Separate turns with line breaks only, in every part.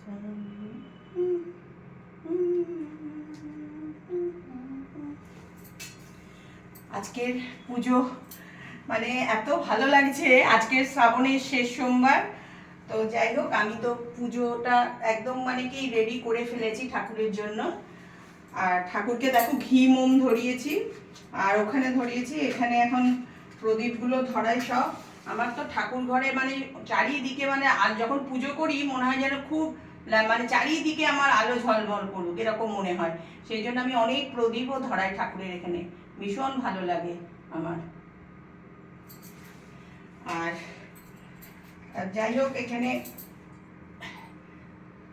আজকের পুজো মানে এত ভালো লাগছে, আজকের শ্রাবণের শেষ সোমবার। তো যাই হোক, আমি তো পুজোটা একদম মানে কি রেডি করে ফেলেছি ঠাকুরের জন্য। আর ঠাকুরকে দেখো ঘি মোম ধরিয়েছি, আর ওখানে ধরিয়েছি, এখানে এখন প্রদীপগুলো ধরাই সব। আমার তো ঠাকুর ঘরে মানে চারিদিকে মানে আর যখন পুজো করি মনে হয় যেন খুব মানে চারিদিকে আমার আলো ঝলমল করুক এরকম মনে হয়। সেই জন্য আমি অনেক প্রদীপও ধরাই ঠাকুরের এখানে, ভীষণ ভালো লাগে আমার। আর যাই হোক, এখানে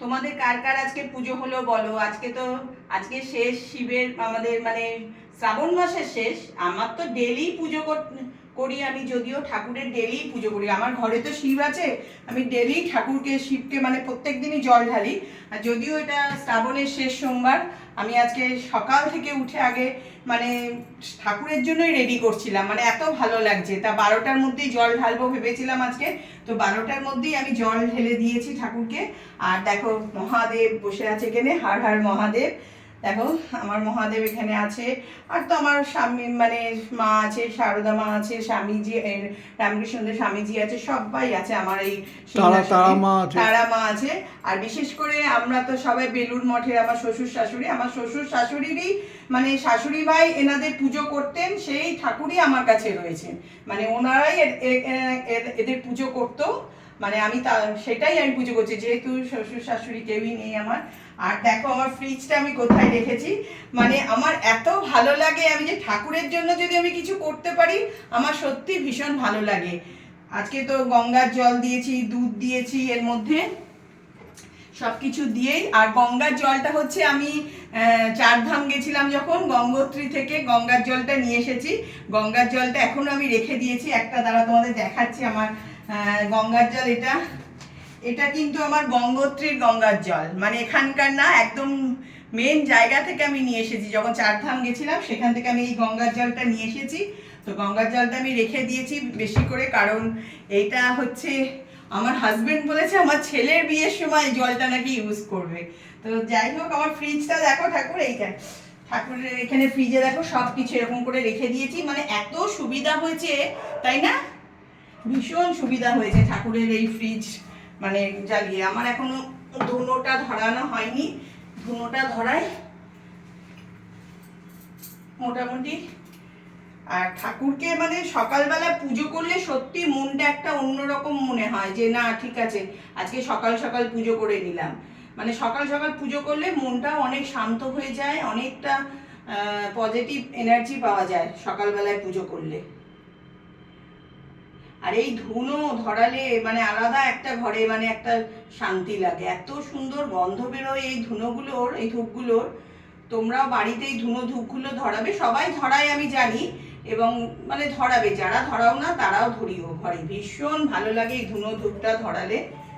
তোমাদের কার কার আজকে পুজো হলো বলো। আজকে শেষ শিবের আমাদের মানে শ্রাবণ মাসের শেষ। আমার তো ডেলি পুজো করি আমি, যদিও ঠাকুরের ডেলি পুজো করি। আমার ঘরে তো শিব আছে, আমি ডেলি শিবকে মানে প্রত্যেক দিনই জল ঢালি। আর যদিও এটা শ্রাবণের শেষ সোমবার, আমি আজকে সকাল থেকে উঠে আগে মানে ঠাকুরের জন্যই রেডি করছিলাম, মানে এত ভালো লাগছে। তা 12টার মধ্যেই জল ঢালবো ভেবেছিলাম আজকে, তো 12টার মধ্যেই আমি জল ঢেলে দিয়েছি ঠাকুরকে। আর দেখো মহাদেব বসে আছে এখানে, হর হর মহাদেব। দেখো আমার মহাদেব এখানে আছে। আর তো আমার স্বামী মানে মা আছে, শারদা মা আছে, স্বামীজি রামকৃষ্ণদেব স্বামীজি আছে, সবাই আছে আমার এই তারা মা আছে। আর বিশেষ করে আমরা তো সবাই বেলুড় মঠের, আমার শ্বশুর শাশুড়ি, আমার শ্বশুর শাশুড়িরই মানে শাশুড়ি ভাই এনাদের পুজো করতেন, সেই ঠাকুরই আমার কাছে রয়েছে। মানে ওনারাই এদের পুজো করতো, মানে আমি সেটাই আমি পুজো করছি, যেহেতু শ্বশুর শাশুড়ি কেউই নেই আমার। আর দেখো আমার ফ্রিজটা আমি কোথায় রেখেছি, মানে আমার এত ভালো লাগে, আমি যে ঠাকুরের জন্য যদি আমি কিছু করতে পারি আমার সত্যি ভীষণ ভালো লাগে। আজকে তো গঙ্গার জল দিয়েছি, দুধ দিয়েছি এর মধ্যে, সবকিছু দিয়েই। আর গঙ্গার জলটা হচ্ছে আমি চারধাম গেছিলাম যখন, গঙ্গোত্রী থেকে গঙ্গার জলটা নিয়ে এসেছি। গঙ্গার জলটা এখনো আমি রেখে দিয়েছি, একটা দ্বারা তোমাদের দেখাচ্ছি। আমার গঙ্গার জল এটা কিন্তু আমার গঙ্গোত্রীর গঙ্গার জল, মানে এখানকার না, একদম মেন জায়গা থেকে আমি নিয়ে এসেছি। যখন চারধাম গেছিলাম সেখান থেকে আমি এই গঙ্গার জলটা নিয়ে এসেছি। তো গঙ্গার জলটা আমি রেখে দিয়েছি বেশি করে, কারণ এইটা হচ্ছে আমার হাজবেন্ড বলেছে আমার ছেলের বিয়ের সময় জলটা নাকি ইউজ করবে। তো যাই হোক, আমার ফ্রিজটা দেখো ঠাকুর, এইটা ঠাকুরের এখানে ফ্রিজে দেখো সব কিছু এরকম করে রেখে দিয়েছি, মানে এত সুবিধা হয়েছে তাই না, ভীষণ সুবিধা হয়েছে ঠাকুরের এই ফ্রিজ মানে জ্বালিয়ে। আমার এখনো ধুনোটা ধরানো হয়নি, ধুনোটা ধরাই মোটামুটি। আর ঠাকুরকে মানে সকালবেলা পুজো করলে সত্যি মনটা একটা অন্যরকম মনে হয়, যে না ঠিক আছে আজকে সকাল সকাল পুজো করে নিলাম। মানে সকাল সকাল পুজো করলে মনটা অনেক শান্ত হয়ে যায়, অনেকটা পজিটিভ এনার্জি পাওয়া যায় সকালবেলায় পুজো করলে। আর এই ধুনো ধরালে মানে আলাদা একটা ঘরে মানে একটা শান্তি লাগে, এত সুন্দর গন্ধ বেরোয় এই ধুনোগুলোর, এই ধূপগুলোর। তোমরাও বাড়িতে এই ধুনো ধূপগুলো ধরাবে, সবাই ধরায় আমি জানি, এবং মানে ধরাবে, যারা ধরাও না তারাও ধরিও ঘরে। ভীষণ ভালো লাগে এই ধুনো ধূপটা ধরালে,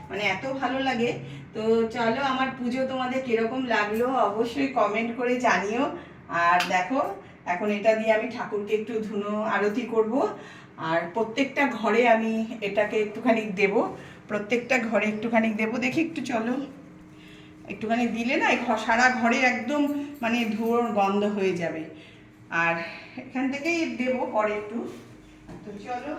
মানে এত ভালো লাগে। তো চলো, আমার পুজো তোমাদের কিরকম লাগলো অবশ্যই কমেন্ট করে জানিও। আর দেখো এখন এটা দিয়ে আমি ঠাকুরকে একটু ধুনো আরতি করব। আর প্রত্যেকটা ঘরে আমি এটাকে একটুখানি দেব, প্রত্যেকটা ঘরে একটুখানি দেব। দেখি একটু চলো, একটুখানি দিলে না সারা ঘরে একদম মানে ধুয়োর গন্ধ হয়ে যাবে। আর এখান থেকেই দেবো পরে একটু। তো চলো।